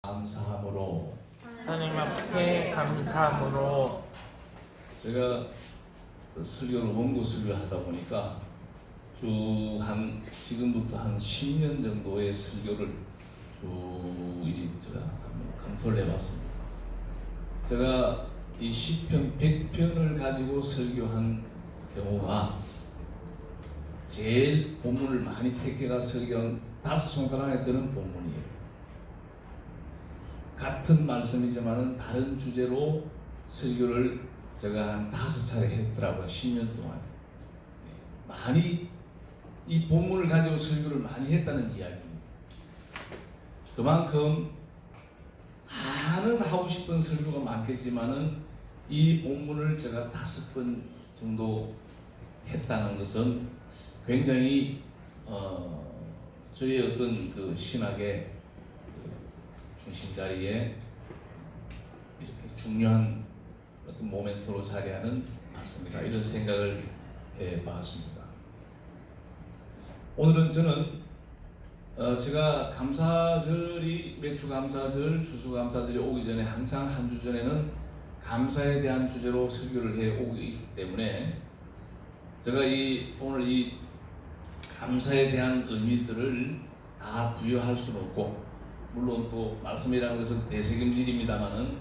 감사함으로 하나님 앞에 감사함으로 제가 설교를 원고 설교를 하다 보니까 지금부터 한 10년 정도의 설교를 쭉 이제 제가 한번 검토를 해봤습니다. 제가 이 시편 100편을 가지고 설교한 경우가 제일 본문을 많이 택해가 설교한 5손가락 안에 드는 본문이에요. 같은 말씀이지만은 다른 주제로 설교를 제가 한 5차례 했더라고요. 10년 동안. 많이 이 본문을 가지고 설교를 많이 했다는 이야기입니다. 그만큼 많은 하고 싶은 설교가 많겠지만은 이 본문을 제가 5번 정도 했다는 것은 굉장히 저의 어떤 그 신학의 중심 자리에 이렇게 중요한 어떤 모멘트로 자리하는 말씀이다, 이런 생각을 해봤습니다. 오늘은 저는 제가 감사절이 매주 감사절, 추수 감사절이 오기 전에 항상 한 주 전에는 감사에 대한 주제로 설교를 해 오기 때문에 제가 오늘 이 감사에 대한 의미들을 다 부여할 수는 없고, 물론 또 말씀이라는 것은 대책임질입니다만은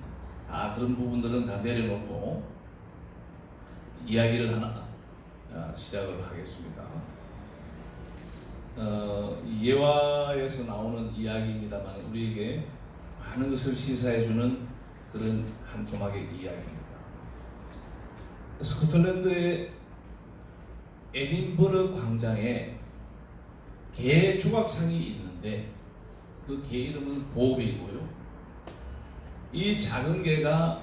그런 부분들은 다 내려놓고 이야기를 하나 시작을 하겠습니다. 예화에서 나오는 이야기입니다만 우리에게 많은 것을 시사해주는 그런 한 토막의 이야기입니다. 스코틀랜드의 에딘버러 광장에 개 조각상이 있는데 그 개 이름은 보비고요. 이 작은 개가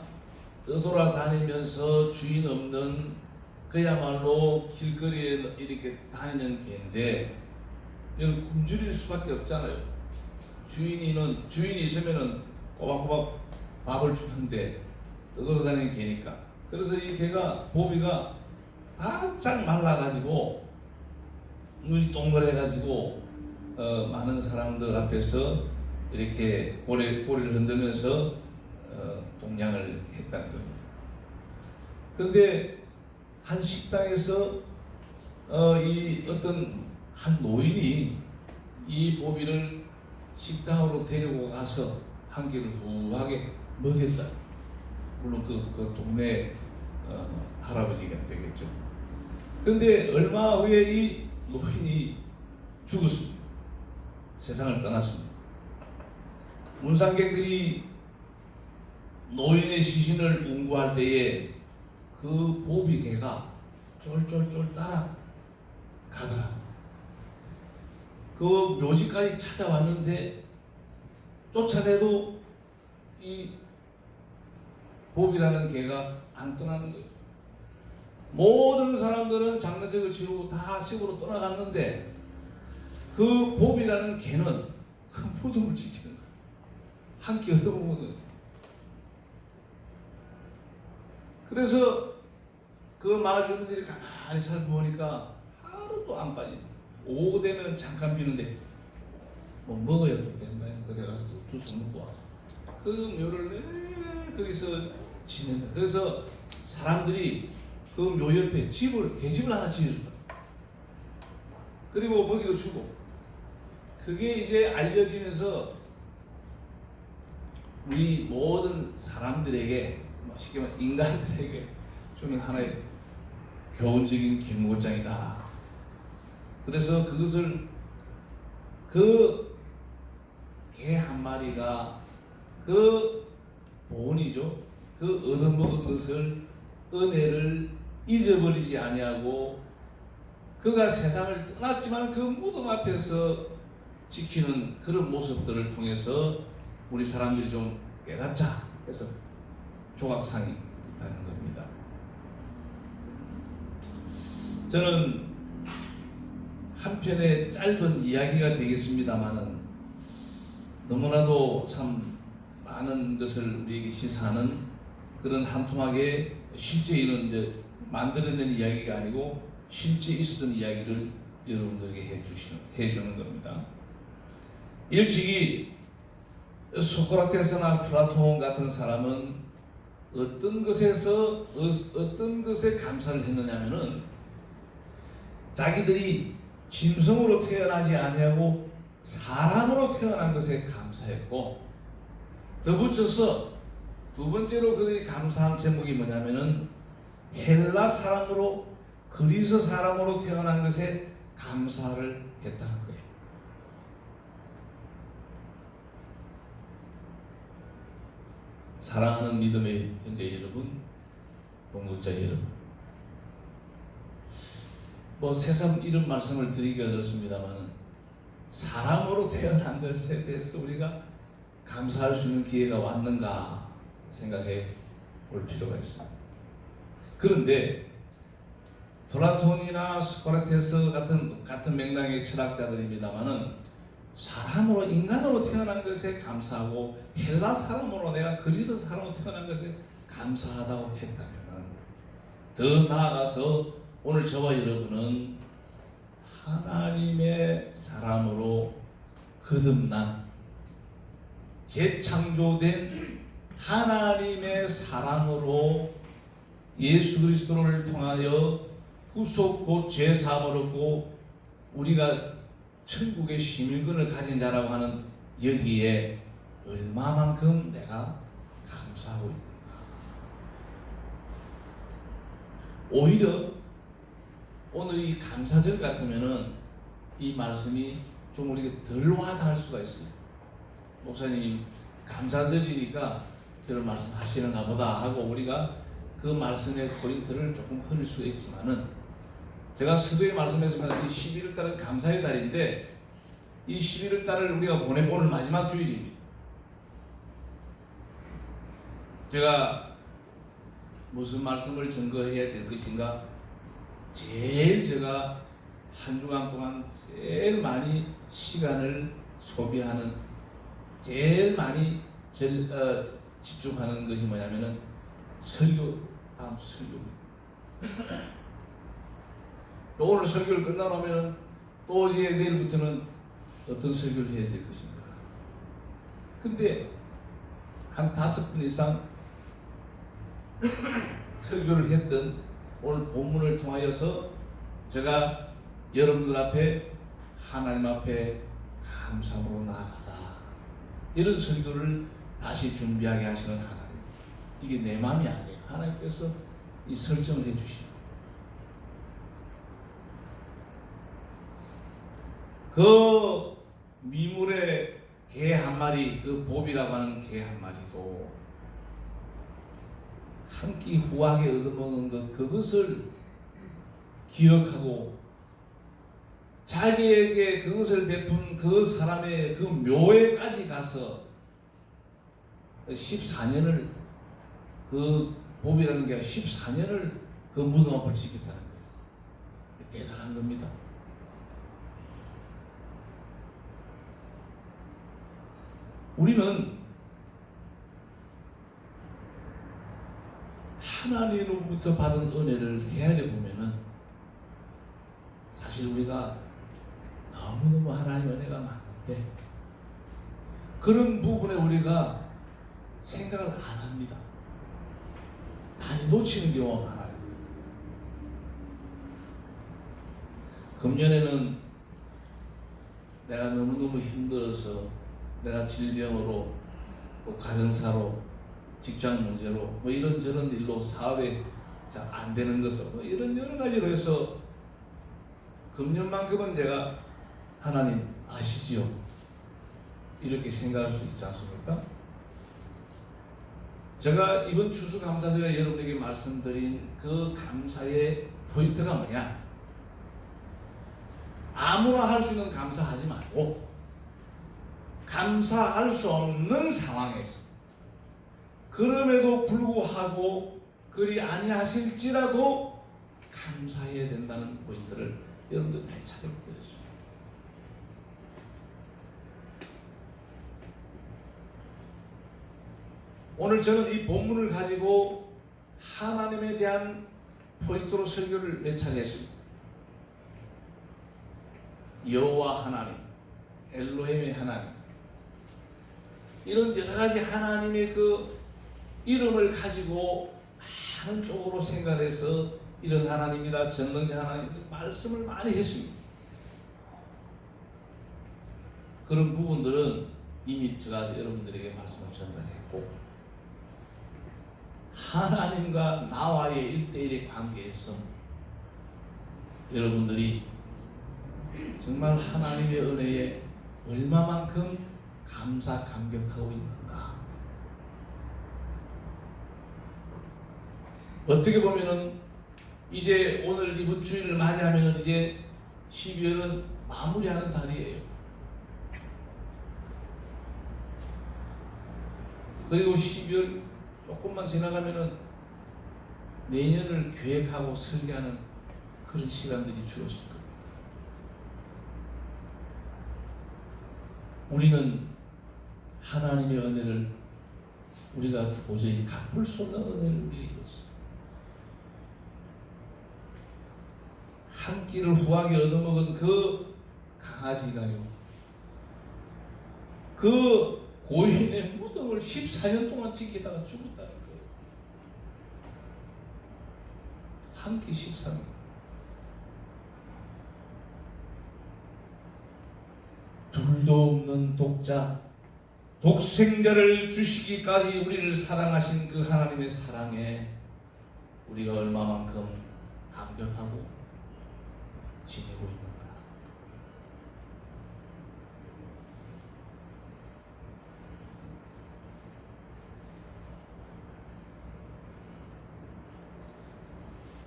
떠돌아다니면서 주인 없는 그야말로 길거리에 이렇게 다니는 개인데, 이건 굶주릴 수밖에 없잖아요. 주인이 있으면은 꼬박꼬박 밥을 주는데 떠돌아다니는 개니까. 그래서 이 개가, 보비가 바짝 말라가지고 눈이 동그래가지고 많은 사람들 앞에서 이렇게 고리를 흔들면서 동냥을 했다는 겁니다. 그런데 한 식당에서 이 어떤 한 노인이 이 보비를 식당으로 데리고 가서 한 끼를 후하게 먹였다. 물론 그 동네 할아버지가 되겠죠. 그런데 얼마 후에 이 노인이 죽었습니다. 세상을 떠났습니다. 문상객들이 노인의 시신을 운구할 때에 그 보비 개가 쫄쫄쫄 따라가더라. 그 묘지까지 찾아왔는데 쫓아내도 이 보비라는 개가 안 떠나는 거예요. 모든 사람들은 장례식을 치르고 다 집으로 떠나갔는데 그 보비라는 개는 그 무덤을 지키는 거예요. 한 끼 얻어먹는. 그래서 그 마을 주민들이 가만히 살펴보니까 하루도 안 빠집니다. 오후 되면 잠깐 비는데 뭐 먹어야 된다. 그래 가서 주스 먹고 와서 그 묘를 늘 거기서 지낸다. 그래서 사람들이 그 묘 옆에 계집을 하나 지어준다. 그리고 먹이도 주고. 그게 이제 알려지면서 우리 모든 사람들에게, 쉽게 말해 인간들에게 주는 하나의 교훈적인 경고장이다. 그래서 그것을 그 개 한 마리가 그 본이죠. 그 얻어먹은 것을, 은혜를 잊어버리지 아니하고 그가 세상을 떠났지만 그 무덤 앞에서 지키는 그런 모습들을 통해서 우리 사람들이 좀 깨닫자 해서 조각상이 있다는 겁니다. 저는 한편의 짧은 이야기가 되겠습니다만은 너무나도 참 많은 것을 우리에게 시사하는 그런 한 토막의 실제 이런 이제 만들어낸 이야기가 아니고 실제 있었던 이야기를 여러분들에게 해주는 겁니다. 일찍이 소크라테스나 플라톤 같은 사람은 어떤 것에 감사를 했느냐면은 자기들이 짐승으로 태어나지 아니하고 사람으로 태어난 것에 감사했고, 덧붙여서 두 번째로 그들이 감사한 제목이 뭐냐면은 헬라 사람으로 그리스 사람으로 태어난 것에 감사를 했다는 거예요. 사랑하는 믿음의 형제 여러분, 동역자 여러분, 새삼 이런 말씀을 드리기가 그렇습니다만, 사람으로 태어난 것에 대해서 우리가 감사할 수 있는 기회가 왔는가 생각해 볼 필요가 있습니다. 그런데 플라톤이나 소크라테스 같은 맥락의 철학자들입니다만은 사람으로, 인간으로 태어난 것에 감사하고 헬라 사람으로, 내가 그리스 사람으로 태어난 것에 감사하다고 했다면, 더 나아가서 오늘 저와 여러분은 하나님의 사람으로 거듭난, 재창조된 하나님의 사랑으로 예수 그리스도를 통하여 구속 곧 죄사함을 얻고 우리가 천국의 시민권을 가진 자라고 하는 여기에 얼마만큼 내가 감사하고 있는가. 오히려 오늘 이 감사절 같으면은 이 말씀이 좀 우리가 덜 와닿을 수가 있어요. 목사님이 감사절이니까 저런 말씀 하시는가 보다 하고 우리가 그 말씀의 포인트를 조금 흐릴 수가 있지만은, 제가 서두에 말씀했지만 이 11월 달은 감사의 달인데, 이 11월 달을 우리가 보내고 오늘 마지막 주일입니다. 제가 무슨 말씀을 증거해야 될 것인가, 제일 제가 한 주간 동안 제일 많이 시간을 소비하는, 제일 많이 집중하는 것이 뭐냐면은 다음 설교입니다. 또 오늘 설교를 끝나놓으면 또 이제 내일부터는 어떤 설교를 해야 될 것인가. 근데 한 5분 이상 설교를 했던 오늘 본문을 통하여서 제가 여러분들 앞에, 하나님 앞에 감사함으로 나아가자, 이런 설교를 다시 준비하게 하시는 하나님, 이게 내 마음이 아니에요. 하나님께서 이 설정을 해주시고, 그 미물의 개 한 마리, 그 봅이라고 하는 개 한 마리도 한 끼 후하게 얻어먹은 그것을 기억하고 자기에게 그것을 베푼 그 사람의 그 묘에까지 가서 14년을, 그 봅이라는 게 14년을 그 무덤 앞을 지켰다는 거예요. 대단한 겁니다. 우리는 하나님으로부터 받은 은혜를 헤아려 보면은 사실 우리가 너무너무 하나님 은혜가 많은데, 그런 부분에 우리가 생각을 안 합니다. 많이 놓치는 경우가 많아요. 금년에는 내가 너무너무 힘들어서, 내가 질병으로, 또 가정사로, 직장 문제로, 이런저런 일로 사업에 잘 안 되는 것을, 이런 여러 가지로 해서 금년만큼은 제가 하나님 아시지요? 이렇게 생각할 수 있지 않습니까? 제가 이번 추수감사절에 여러분에게 말씀드린 그 감사의 포인트가 뭐냐? 아무나 할 수 있는 감사하지 말고, 감사할 수 없는 상황에서, 그럼에도 불구하고 그리 아니하실지라도 감사해야 된다는 포인트를 여러분들 되찾게 되었습니다. 오늘 저는 이 본문을 가지고 하나님에 대한 포인트로 설교를 몇 차례 했습니다. 여호와 하나님, 엘로힘의 하나님, 이런 여러 가지 하나님의 그 이름을 가지고 많은 쪽으로 생각해서 이런 하나님이다, 전능자 하나님 말씀을 많이 했습니다. 그런 부분들은 이미 제가 여러분들에게 말씀을 전달했고, 하나님과 나와의 1대1의 관계에서 여러분들이 정말 하나님의 은혜에 얼마만큼 감격하고 있는가. 어떻게 보면은 이제 오늘 이번 주일을 맞이하면은 이제 12월은 마무리하는 달이에요. 그리고 12월 조금만 지나가면은 내년을 계획하고 설계하는 그런 시간들이 주어질 겁니다. 우리는 하나님의 은혜를 우리가 도저히 갚을 수 없는 은혜를 우리에게 줬습니다. 한 끼를 후하게 얻어먹은 그 강아지가요, 그 고인의 무덤을 14년 동안 지키다가 죽었다는 거예요. 한 끼 식사는. 둘도 없는 독자, 독생자를 주시기까지 우리를 사랑하신 그 하나님의 사랑에 우리가 얼마만큼 감격하고 지내고 있는가.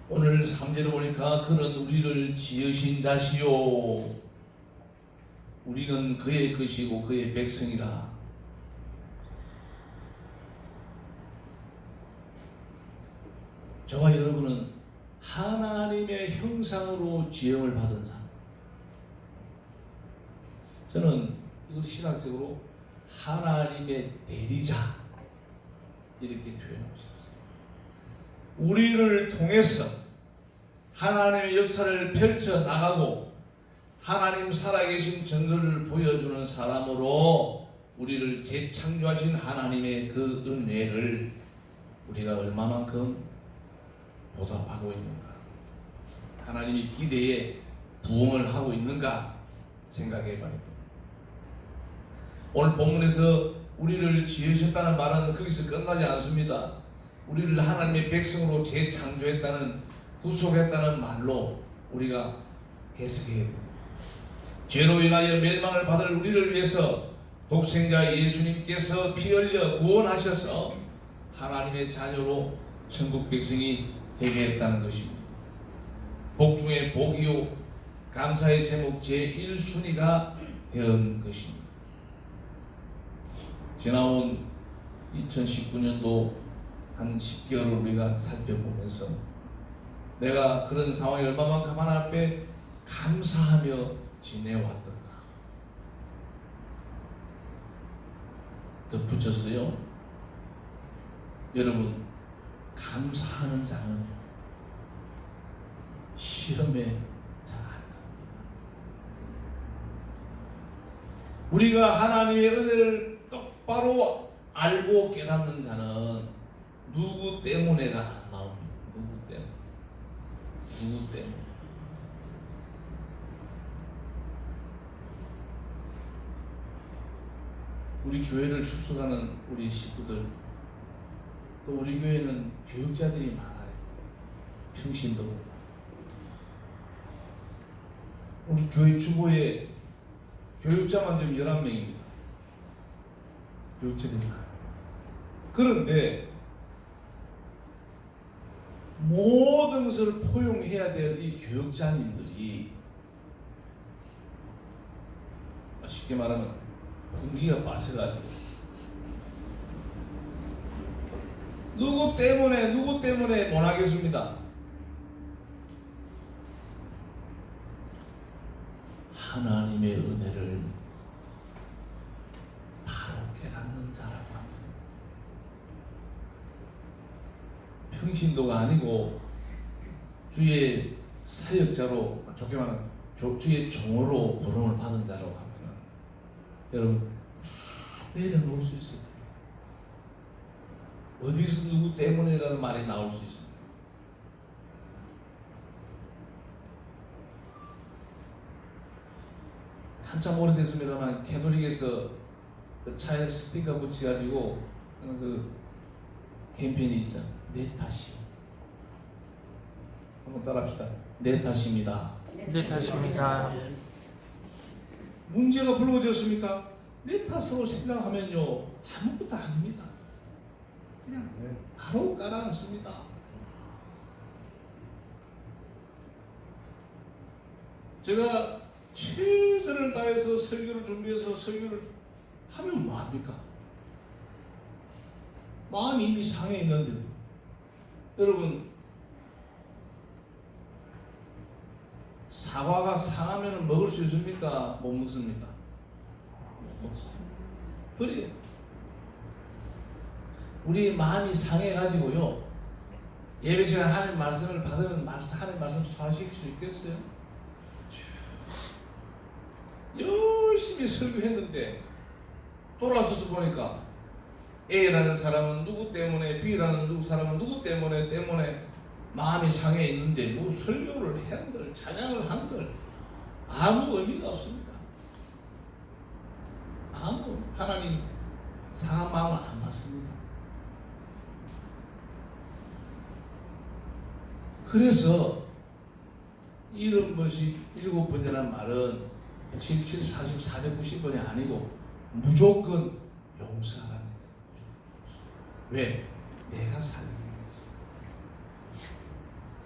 오늘 3절을 보니까 그는 우리를 지으신 자시요 우리는 그의 것이고 그의 백성이라. 저와 여러분은 하나님의 형상으로 지음을 받은 자. 저는 이걸 신학적으로 하나님의 대리자 이렇게 표현하고 싶습니다. 우리를 통해서 하나님의 역사를 펼쳐 나가고 하나님 살아계신 증거를 보여주는 사람으로 우리를 재창조하신 하나님의 그 은혜를 우리가 얼마만큼 보답하고 있는가, 하나님이 기대에 부응을 하고 있는가 생각해 봐야 됩니다. 오늘 본문에서 우리를 지으셨다는 말은 거기서 끝나지 않습니다. 우리를 하나님의 백성으로 재창조했다는, 구속했다는 말로 우리가 해석해야 됩니다. 죄로 인하여 멸망을 받을 우리를 위해서 독생자 예수님께서 피 흘려 구원하셔서 하나님의 자녀로 천국 백성이 되게 했다는 것입니다. 복 중에 복이요 감사의 제목 제1순위가 된 것입니다. 지나온 2019년도 한 10개월을 우리가 살펴보면서 내가 그런 상황에 얼마만큼 하나님 앞에 감사하며 지내왔던가. 덧붙였어요. 여러분, 감사하는 자는 시험에 잘 안 됩니다. 우리가 하나님의 은혜를 똑바로 알고 깨닫는 자는 누구 때문에가 안 나옵니다. 누구 때문에. 우리 교회를 출석하는 우리 식구들, 또 우리 교회는 교육자들이 많아요. 평신도. 우리 교회 주보에 교육자만 지금 11명입니다. 교육자들이 많아요. 그런데 모든 것을 포용해야 될 이 교육자님들이 쉽게 말하면 공기가 빠져가지고 누구 때문에 못하겠습니다. 하나님의 은혜를 바로 깨닫는 자라고 합니다. 평신도가 아니고 주의 사역자로, 좋게 말하면 주의 종으로 부름을 받은 자라고 하면 여러분 내려놓을 수 있어요. 어디서 누구 때문이라는 말이 나올 수 있습니다. 한참 오래됐습니다만 캐톨릭에서 그 차에 스티커 붙여가지고 하는 그 캠페인이 있죠. 내 탓이요. 한번 따라합시다. 내 탓입니다. 내 탓입니다. 문제가 불거졌습니까? 내 탓으로 생각하면요 아무것도 아닙니다. 그냥 바로 깔아놨습니다. 제가 최선을 다해서 설교를 준비해서 설교를 하면 뭐합니까? 마음이 이미 상해 있는데 여러분 사과가 상하면 먹을 수 있습니까? 못 먹습니까? 못 먹어요. 그래요. 우리 마음이 상해가지고요 예배 시간에 하나님 말씀을 받으면 하나님 말씀 소화시킬 수 있겠어요? 열심히 설교했는데 돌아서서 보니까 A라는 사람은 누구 때문에 B라는 사람은 누구 때문에 마음이 상해 있는데 뭐 설교를 한들 찬양을 한들 아무 의미가 없습니다. 아무 하나님 상한 마음을 안 받습니다. 그래서 이런 것이 7번이라는 말은 77, 40, 490번이 아니고 무조건 용서하라는 거예요. 왜? 내가 살기 위해서.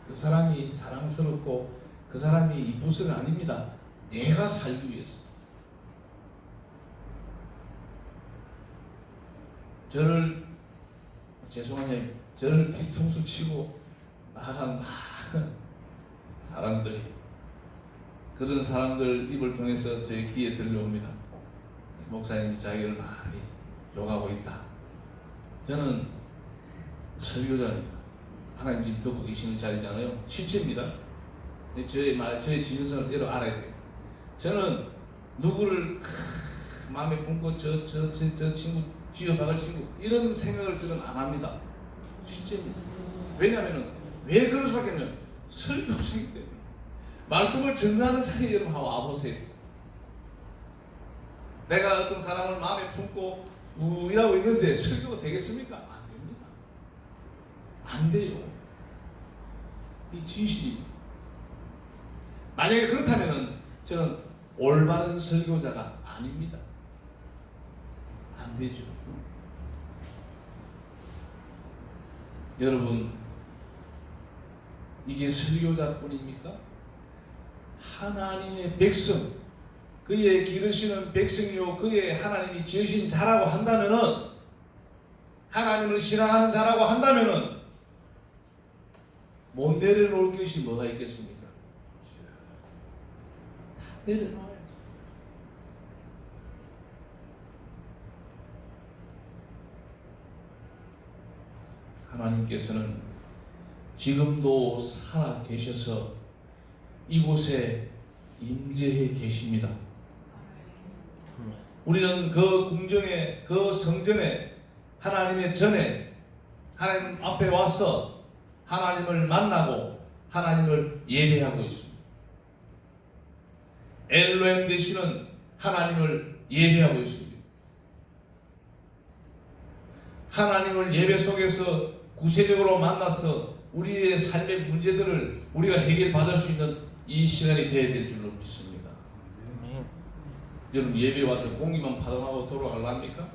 그 사람이 사랑스럽고 그 사람이 이쁘서가 아닙니다. 내가 살기 위해서. 죄송하네요. 저를 뒤통수 치고 나간 많은 사람들이 그런 사람들 입을 통해서 제 귀에 들려옵니다. 목사님이 자기를 많이 욕하고 있다. 저는 설교자입니다. 하나님이 듣고 계시는 자리잖아요. 실제입니다. 저의 진정성을 여러분 알아야 돼요. 저는 누구를 마음에 품고 저 친구 쥐어박을 친구 이런 생각을 저는 안 합니다. 실제입니다. 왜냐하면 왜 그럴 수밖에 없냐면 설교자이기 때문에. 말씀을 증거하는 자리에 여러분 와보세요. 내가 어떤 사람을 마음에 품고 일하고 있는데 설교가 되겠습니까? 안 됩니다. 안 돼요. 이 진실입니다. 만약에 그렇다면 저는 올바른 설교자가 아닙니다. 안 되죠. 여러분 이게 설교자뿐입니까? 하나님의 백성, 그의 기르시는 백성이요 그의 하나님이 지으신 자라고 한다면은, 하나님을 신앙하는 자라고 한다면은 못 내려놓을 것이 뭐가 있겠습니까? 다 내려놓아야죠. 하나님께서는 지금도 살아 계셔서 이곳에 임재해 계십니다. 우리는 그 궁정에, 그 성전에, 하나님의 전에 하나님 앞에 와서 하나님을 만나고 하나님을 예배하고 있습니다. 엘로힘 되시는 하나님을 예배하고 있습니다. 하나님을 예배 속에서 구체적으로 만나서 우리의 삶의 문제들을 우리가 해결받을 수 있는 이 시간이 되어야 될 줄로 믿습니다. 여러분 예배 와서 공기만 받아가고 돌아갈랍니까?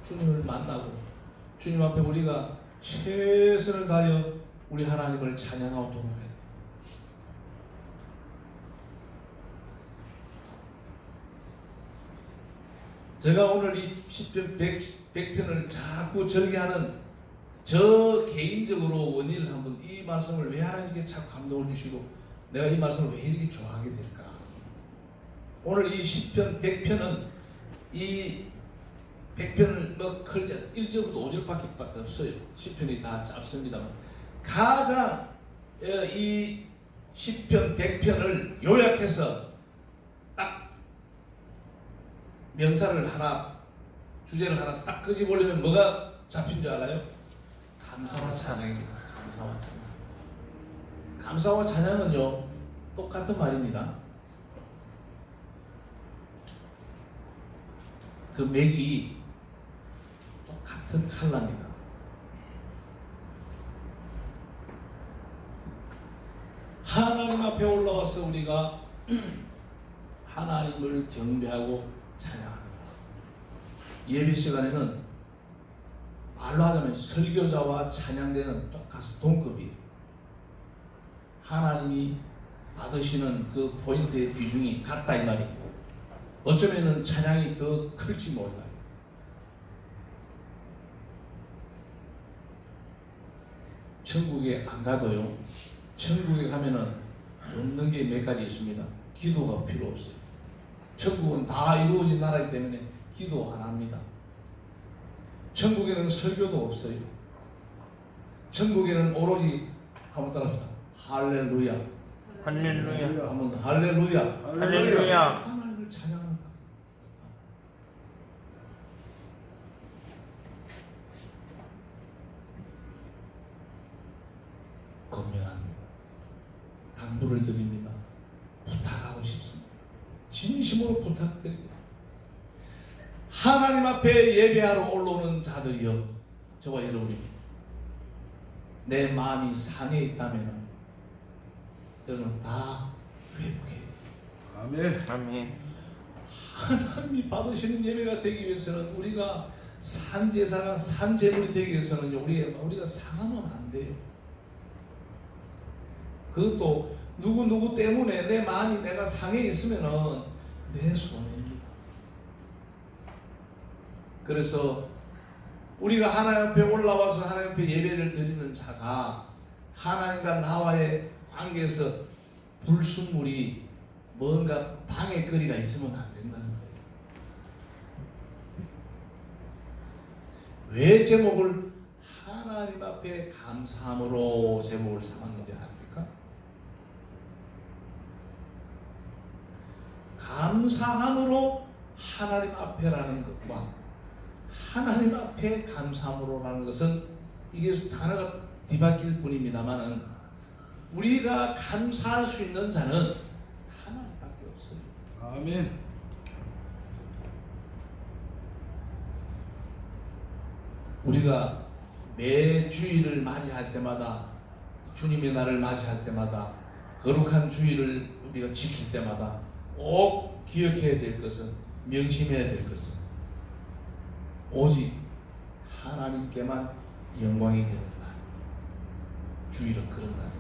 주님을 만나고 주님 앞에 우리가 최선을 다하여 우리 하나님을 찬양하고 돌아가야 돼요. 제가 오늘 이 시편 100편을 자꾸 절개하는 저 개인적으로 원인을 한번, 이 말씀을 왜 하나님께 자꾸 감동을 주시고 내가 이 말씀을 왜 이렇게 좋아하게 될까? 오늘 이 시편 100편은 이 100편을 뭐 1절부터 5절밖에 없어요. 시편이 다 짧습니다만 가장 이 시편 100편을 요약해서 딱 명사를 하나, 주제를 하나 딱 끄집어올리면 뭐가 잡힌 줄 알아요? 감사와 찬양입니다. 감사와 찬양. 감사와 찬양은요 똑같은 말입니다. 그 맥이 똑같은 칼라입니다. 하나님 앞에 올라와서 우리가 하나님을 경배하고 찬양합니다. 예배 시간에는 말로 하자면 설교자와 찬양대는 똑같이 동급이에요. 하나님이 받으시는 그 포인트의 비중이 같다 이 말이고, 어쩌면은 찬양이 더 클지 몰라요. 천국에 안 가도요, 천국에 가면은 없는 게 몇 가지 있습니다. 기도가 필요 없어요. 천국은 다 이루어진 나라이기 때문에 기도 안 합니다. 천국에는 설교도 없어요. 천국에는 오로지 한번 따라합시다. 할렐루야. 할렐루야. 한번 더. 할렐루야. 할렐루야. 하나님을 찬양한다. 건면합니다. 당부를 드립니다. 부탁하고 싶습니다. 진심으로 부탁드립니다. 하나님 앞에 예배하러 올라오는 자들이여, 저와 여러분이 내 마음이 상해 있다면 저는 다 회복해야 돼요. 아멘. 아멘. 하나님이 받으시는 예배가 되기 위해서는, 우리가 산제사가 산제물이 되기 위해서는 우리가 상하면 안 돼요. 그것도 누구 때문에 내 마음이 내가 상해 있으면은 내 손해입니다. 그래서 우리가 하나님 앞에 올라와서 하나님 앞에 예배를 드리는 자가 하나님과 나와의 관계에서 불순물이 뭔가 방해거리가 있으면 안 된다는 거예요. 왜 제목을 하나님 앞에 감사함으로 제목을 삼았는지 아십니까? 감사함으로 하나님 앞에라는 것과 하나님 앞에 감사함으로라는 것은 이게 단어가 뒤바뀔 뿐입니다만은, 우리가 감사할 수 있는 자는 하나님밖에 없어요. 아멘. 우리가 매 주일을 맞이할 때마다, 주님의 날을 맞이할 때마다, 거룩한 주일을 우리가 지킬 때마다 꼭 기억해야 될 것은, 명심해야 될 것은 오직 하나님께만 영광이 되는 날. 주일은 그런 날입니다.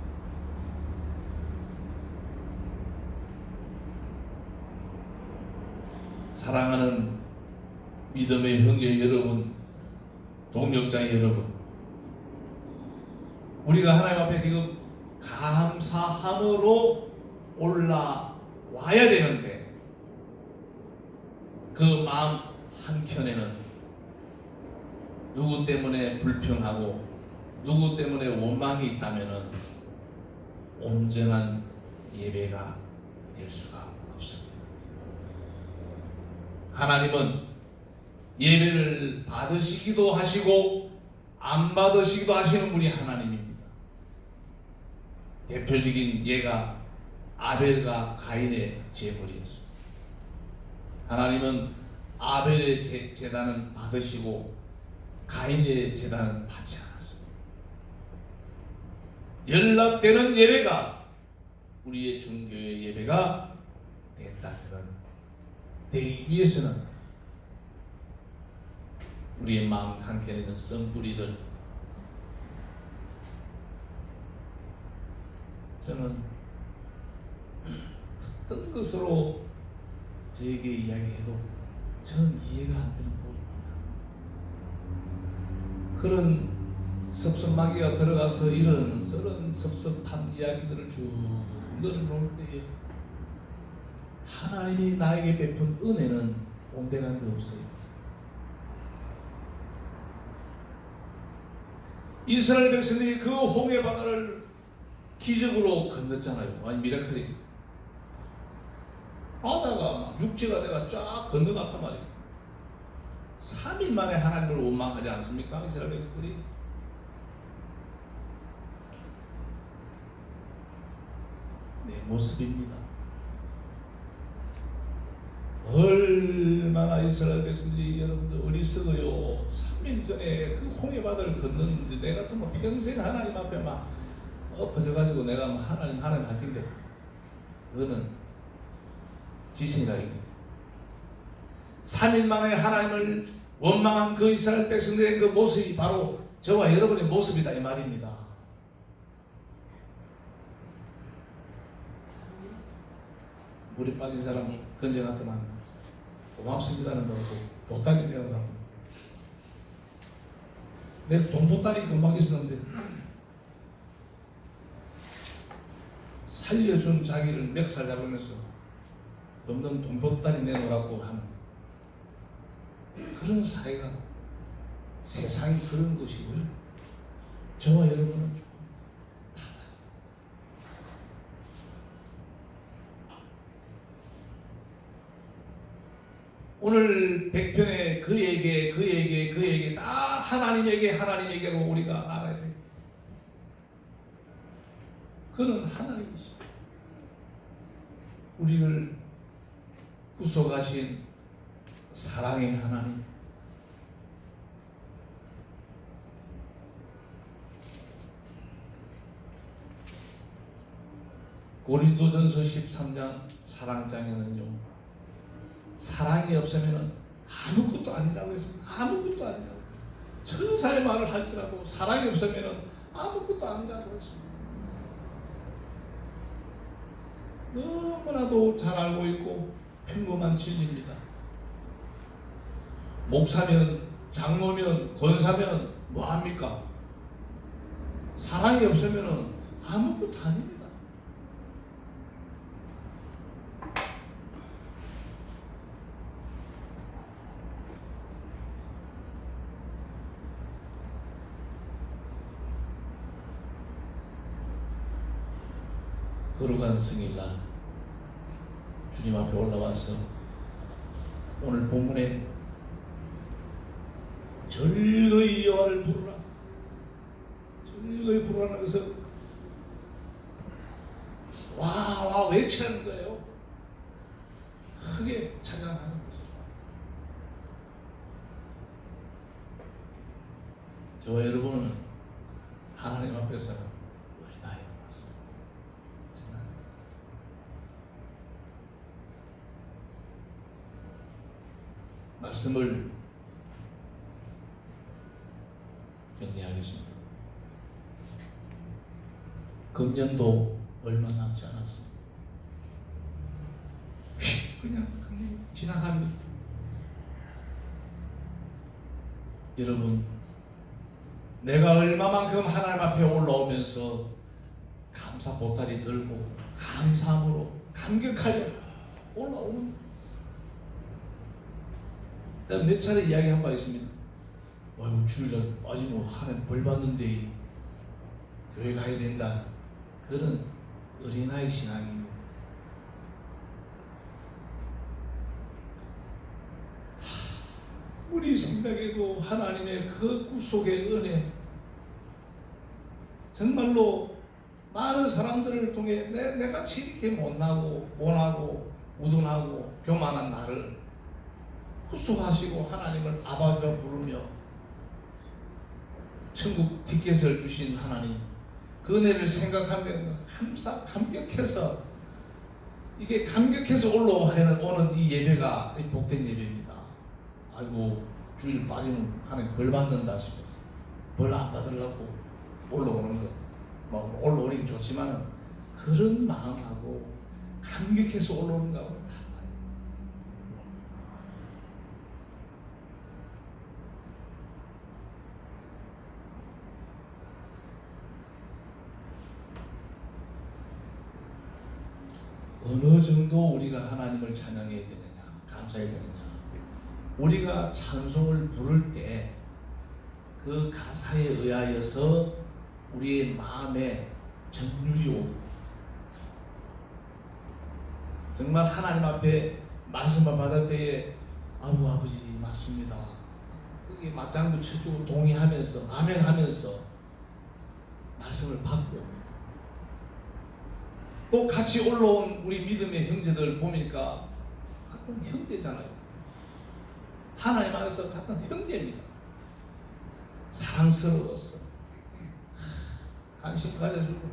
사랑하는 믿음의 형제 여러분, 동력자 여러분, 우리가 하나님 앞에 지금 감사함으로 올라와야 되는데, 그 마음 한켠에는 누구 때문에 불평하고 누구 때문에 원망이 있다면은 온전한 예배가 될 수가 없습니다. 하나님은 예배를 받으시기도 하시고 안 받으시기도 하시는 분이 하나님입니다. 대표적인 예가 아벨과 가인의 제물이었습니다. 하나님은 아벨의 제단은 받으시고 가인의 제단은 받지 않았습니다. 연락되는 예배가 우리의 종교의 예배가 됐다면, 되기 위해서는 우리의 마음 한켠에 있는 썬뿌리들, 저는 어떤 것으로 저에게 이야기해도 저는 이해가 안 되는 부분입니다. 그런 섭섭마귀가 들어가서 이런 썰은 섭섭한 이야기들을 쭉 늘어놓을 때에 하나님이 나에게 베푼 은혜는 온데간데 없어요. 이스라엘 백성들이 그 홍해 바다를 기적으로 건넜잖아요. 아니 미라클이. 바다가 막 육지가 내가 쫙 건너갔단 말이에요. 3일 만에 하나님을 원망하지 않습니까? 이스라엘 백성들이. 내 모습입니다. 얼마나 이스라엘 백성들이 여러분들 어리석어요. 3일 전에 그 홍해바다를 건넜는데 내가 또 뭐 평생 하나님 앞에 막 엎어져가지고 내가 뭐 하나님 할 텐데 그거는 지생각입니다. 3일 만에 하나님을 원망한 그 이스라엘 백성들의 그 모습이 바로 저와 여러분의 모습이다 이 말입니다. 물에 빠진 사람이 건져놨더만 고맙습니다는 거고 보따리 내어가고 내 돈 보따리 금방 있었는데 살려준 자기를 멱살 잡으면서 없는 돈 보따리 내놓으라고 하는 그런 사회가 세상이 그런 것이고요. 저와 여러분은 조금 달라요. 오늘 100편에 그에게 다 하나님에게로 우리가 알아야 돼요. 그는 하나님이십니다. 우리를 구속하신 사랑의 하나님. 고린도전서 13장 사랑장에는요, 사랑이 없으면 아무것도 아니라고 했습니다. 아무것도 아니라고. 천사의 말을 할지라도 사랑이 없으면 아무것도 아니라고 했습니다. 너무나도 잘 알고 있고 평범한 진리입니다. 목사면, 장로면, 권사면 뭐합니까? 사랑이 없으면 아무것도 아닙니다. 거룩한 승일날 주님 앞에 올라와서 오늘 본문에 절거이 여호와를 부르라, 절거이 부르라는 것은 와 외치라는 거예요. 크게 찬양하는 것이죠. 저와 여러분은 하나님 앞에서 어린아이 맞습니다. 말씀을 정리하겠습니다. 금년도 얼마 남지 않았습니다. 그냥 지나갑니다. 여러분, 내가 얼마만큼 하나님 앞에 올라오면서 감사 보따리 들고 감사함으로 감격하여 올라오는, 내가 몇 차례 이야기한 바 있습니다. 아이고 주일날 빠지면 하나님 벌 받는데 교회 가야 된다. 그런 어린아이 신앙입니다. 우리 생각에도 하나님의 그 구속의 은혜, 정말로 많은 사람들을 통해 내같이 이렇게 모나고 우둔하고 교만한 나를 구속하시고 하나님을 아버지라 부르며 천국 티켓을 주신 하나님, 그 은혜를 생각하면 감격해서, 이게 감격해서 오는 이 예배가 복된 예배입니다. 아이고 주일 빠지면 하나님 벌 받는다 싶어서 벌 안 받으려고 올라오는 것, 뭐 올라오긴 좋지만은 그런 마음하고 감격해서 올라오는 거하고 달라요. 어느 정도 우리가 하나님을 찬양해야 되느냐, 감사해야 되느냐. 우리가 찬송을 부를 때 그 가사에 의하여서 우리의 마음에 정률이 옵니다. 정말 하나님 앞에 말씀을 받을 때에 아버지 맞습니다. 그게 맞장구 쳐주고 동의하면서 아멘하면서 말씀을 받고 또 같이 올라온 우리 믿음의 형제들 보니까 같은 형제잖아요. 하나님 안에서 같은 형제입니다. 사랑스러웠어. 관심 가져주고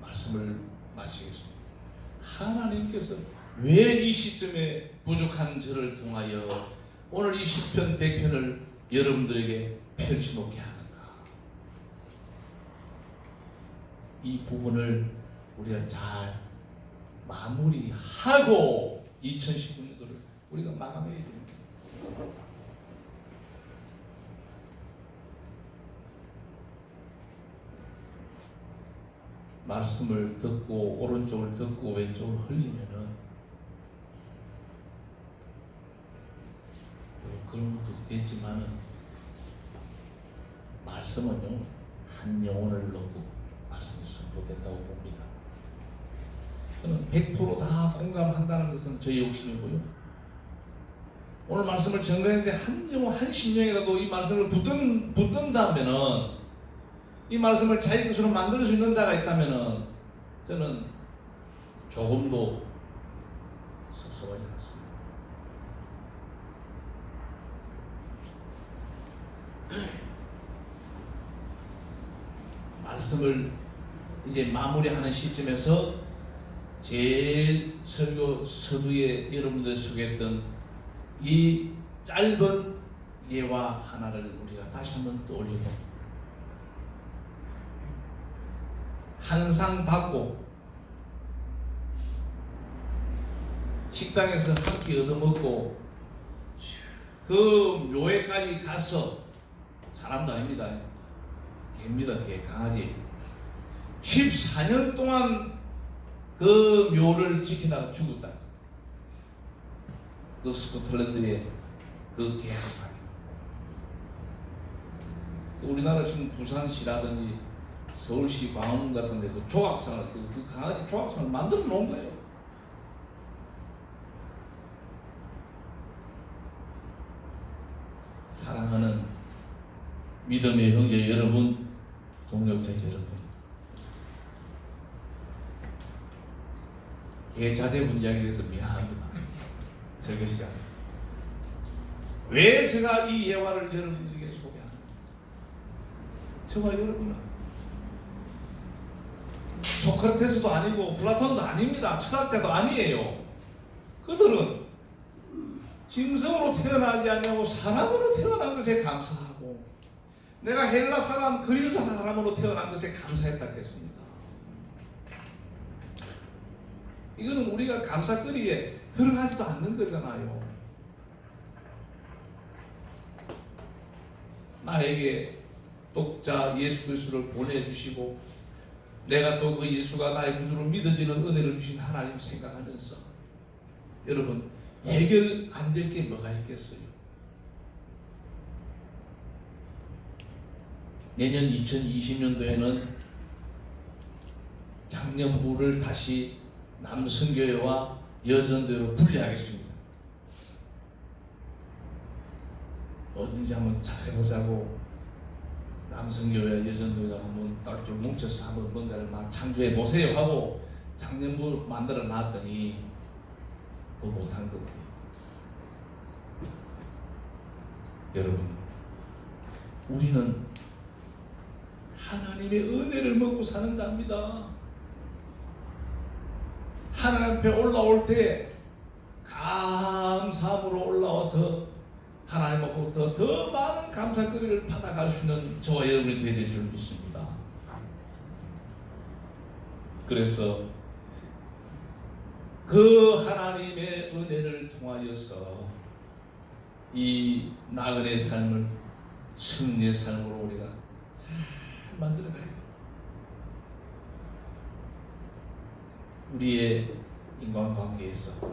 말씀을 마치겠습니다. 하나님께서 왜 이 시점에 부족한 저를 통하여 오늘 이 시편 100편을 여러분들에게 펼쳐놓게 하는가? 이 부분을 우리가 잘 마무리하고 2019년도를 우리가 마감해야 됩니다. 말씀을 듣고 오른쪽을 듣고 왼쪽을 흘리면은 그런 것도 되지만은 말씀은요 한 영혼을 넣고 말씀이 선포된다고 봅니다. 저는 100%다 공감한다는 것은 제 욕심이고요. 오늘 말씀을 전했는데 한 영혼 한 심령이라도 이 말씀을 붙든다면은 이 말씀을 자기 것으로 만들 수 있는 자가 있다면은 저는 조금도 섭섭하지 않습니다. 말씀을 이제 마무리하는 시점에서 제일 설교 서두에 여러분들 소개했던 이 짧은 예화 하나를 우리가 다시 한번 떠올리고 한 상 받고 식당에서 한 끼 얻어먹고 그 묘회까지 가서 사람도 아닙니다. 개입니다. 개, 강아지 14년 동안 그 묘를 지키다가 죽었다. 그 스코틀랜드의 그 개 한 마리. 우리나라 지금 부산시라든지 서울시 광화문 같은데 그 조각상을 그 강아지 조각상을 만들어 놓은 거예요. 사랑하는 믿음의 형제 여러분, 동역자 여러분, 개자재 분장에 대해서 미안합니다. 설교 시간. 왜 제가 이 예화를 여러분들에게 소개합니까? 저와 여러분은 소크라테스도 아니고 플라톤도 아닙니다. 철학자도 아니에요. 그들은 짐승으로 태어나지 않냐고 사람으로 태어난 것에 감사하고 내가 헬라 사람, 그리스 사람으로 태어난 것에 감사했다 했습니다. 이거는 우리가 감사거리에 들어가지도 않는 거잖아요. 나에게 독자 예수 그리스도를 보내주시고 내가 또 그 예수가 나의 구주로 믿어지는 은혜를 주신 하나님 생각하면서 여러분 해결 안 될 게 뭐가 있겠어요? 내년 2020년도에는 장년부를 다시 남성교회와 여전교회로 분리하겠습니다. 어딘지 한번 잘 해보자고 남성교회와 여전교회가 한번 딸똘 뭉쳐서 한번 뭔가를 막 창조해 보세요 하고 장년부 만들어 놨더니 더 못한 것 같아요. 여러분, 우리는 하나님의 은혜를 먹고 사는 자입니다. 하나님 앞에 올라올 때 감사함으로 올라와서 하나님 앞부터 더 많은 감사거리를 받아갈 수 있는 저와 여러분이 되어야 될 줄 믿습니다. 그래서 그 하나님의 은혜를 통하여서 이 나그네 삶을 승리의 삶으로 우리가 잘 만들어가야 돼요. 우리의 인간관계에서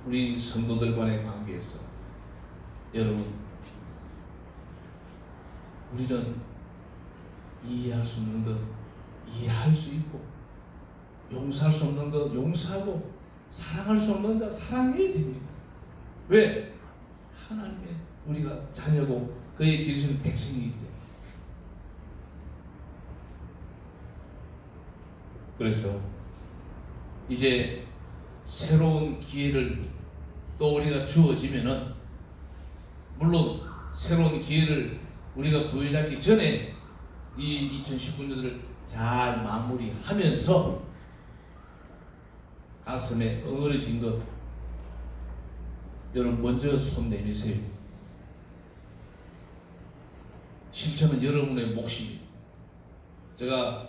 우리 성도들 간의 관계에서 여러분, 우리는 이해할 수 없는 것 이해할 수 있고, 용서할 수 없는 것 용서하고, 사랑할 수 없는 자 사랑해야 됩니다. 왜? 하나님의 우리가 자녀고 그의 기르신 백성이기 때문에. 그래서 이제 새로운 기회를 또 우리가 주어지면은, 물론 새로운 기회를 우리가 부여잡기 전에 이 2019년을 잘 마무리하면서 가슴에 응어리진 것, 여러분 먼저 손 내미세요. 실천은 여러분의 몫입니다. 제가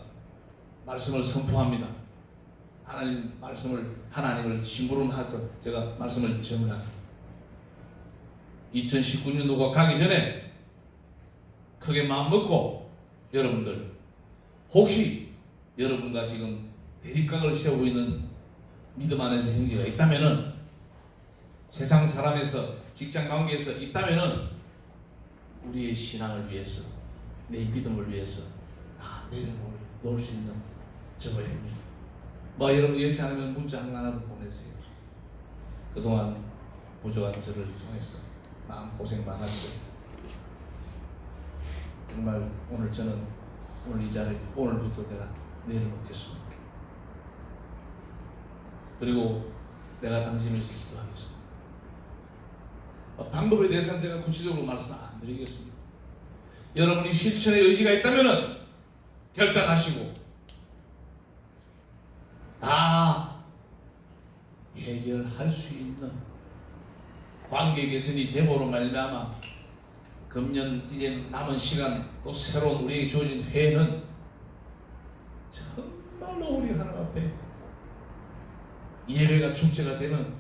말씀을 선포합니다. 하나님을 심부름해서 제가 말씀을 전합니다. 2019년도가 가기 전에 크게 마음 먹고, 여러분들 혹시 여러분과 지금 대립각을 세우고 있는 믿음 안에서 형제가 있다면은, 세상 사람에서 직장 관계에서 있다면은, 우리의 신앙을 위해서, 내 믿음을 위해서 내려놓을 수 있는 저거입니다. 여러분 이렇지 않으면 문자 하나라도 보내세요. 그동안 부족한 저를 통해서 마음고생 많았죠. 정말 오늘 이 자리에 오늘부터 내가 내려놓겠습니다. 그리고 내가 당신을 위해서 기도하겠습니다. 방법에 대해서는 제가 구체적으로 말씀 안 드리겠습니다. 여러분이 실천의 의지가 있다면 결단하시고 다 해결할 수 있는 관계 개선이 됨으로 말미암아 금년 이제 남은 시간, 또 새로운 우리에게 주어진 회는 정말로 우리 하나님 앞에 예배가 축제가 되는,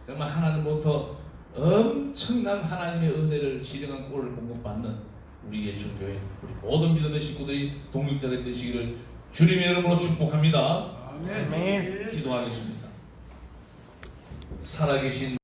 정말 하나님부터 엄청난 하나님의 은혜를 진정한 꼴을 공급받는 우리의 주교회, 우리 모든 믿음의 식구들이 동력자들이 되시기를 주님의 이름으로 축복합니다. 아멘. 기도하겠습니다. 살아계신